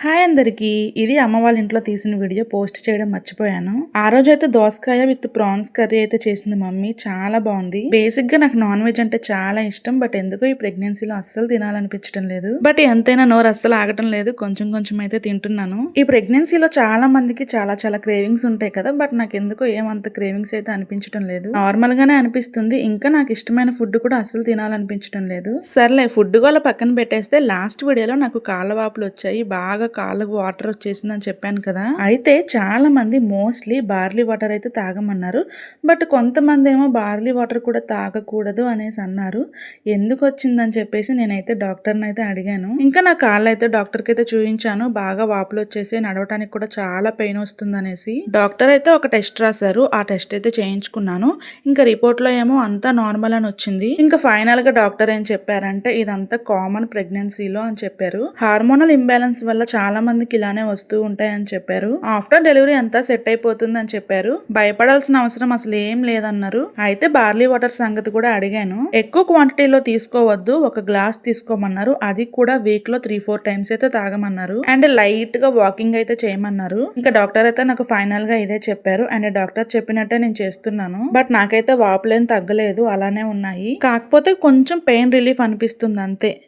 Hi అందరికి. ఇది అమ్మ వాళ్ళ ఇంట్లో తీసిన వీడియో పోస్ట్ చేయడం మర్చిపోయాను. ఆ రోజు అయితే దోసకాయ విత్ ప్రాన్స్ కర్రీ అయితే చేసింది మమ్మీ. చాలా బాగుంది. బేసిక్ గా నాకు నాన్ వెజ్ అంటే చాలా ఇష్టం. బట్ ఎందుకో ఈ ప్రెగ్నెన్సీలో అస్సలు తినాలనిపించడం లేదు. బట్ ఎంతైనా నోరు అస్సలు ఆగటం లేదు. కొంచెం కొంచెం అయితే తింటున్నాను. ఈ ప్రెగ్నెన్సీలో చాలా మందికి చాలా చాలా క్రేవింగ్స్ ఉంటాయి కదా. బట్ నాకు ఎందుకో ఏమంత క్రేవింగ్స్ అయితే అనిపించడం లేదు. నార్మల్ గానే అనిపిస్తుంది. ఇంకా నాకు ఇష్టమైన ఫుడ్ కూడా అస్సలు తినాలనిపించడం లేదు. సర్లే ఫుడ్ గోల పక్కన పెట్టేస్తే లాస్ట్ వీడియోలో నాకు కాళ్ళ వాపులు వచ్చాయి. బాగా కాళ్ళకు వాటర్ వచ్చేసిందని చెప్పాను కదా. అయితే చాలా మంది మోస్ట్లీ బార్లీ వాటర్ అయితే తాగమన్నారు. బట్ కొంతమంది ఏమో బార్లీ వాటర్ కూడా తాగకూడదు అనేసి అన్నారు. ఎందుకు వచ్చిందని చెప్పేసి నేనైతే డాక్టర్ని అయితే అడిగాను. ఇంకా నా కాళ్ళు అయితే డాక్టర్కి అయితే చూపించాను. బాగా వాపులు వచ్చేసి నడవటానికి కూడా చాలా పెయిన్ వస్తుంది అనేసి. డాక్టర్ అయితే ఒక టెస్ట్ రాశారు. ఆ టెస్ట్ అయితే చేయించుకున్నాను. ఇంకా రిపోర్ట్ లో ఏమో అంతా నార్మల్ అని వచ్చింది. ఇంకా ఫైనల్ గా డాక్టర్ ఏం చెప్పారంటే ఇదంతా కామన్ ప్రెగ్నెన్సీలో అని చెప్పారు. హార్మోనల్ ఇంబ్యాలెన్స్ వల్ల చాలా మందికి ఇలానే వస్తూ ఉంటాయని చెప్పారు. ఆఫ్టర్ డెలివరీ అంతా సెట్ అయిపోతుంది అని చెప్పారు. భయపడాల్సిన అవసరం అసలు ఏం లేదన్నారు. అయితే బార్లీ వాటర్ సంగతి కూడా అడిగాను. ఎక్కువ క్వాంటిటీలో తీసుకోవద్దు, ఒక గ్లాస్ తీసుకోమన్నారు. అది కూడా వీక్ లో 3-4 టైమ్స్ అయితే తాగమన్నారు. అండ్ లైట్ గా వాకింగ్ అయితే చేయమన్నారు. ఇంకా డాక్టర్ అయితే నాకు ఫైనల్ గా ఇదే చెప్పారు. అండ్ డాక్టర్ చెప్పినట్టే నేను చేస్తున్నాను. బట్ నాకైతే వాపులేం తగ్గలేదు, అలానే ఉన్నాయి. కాకపోతే కొంచెం పెయిన్ రిలీఫ్ అనిపిస్తుంది అంతే.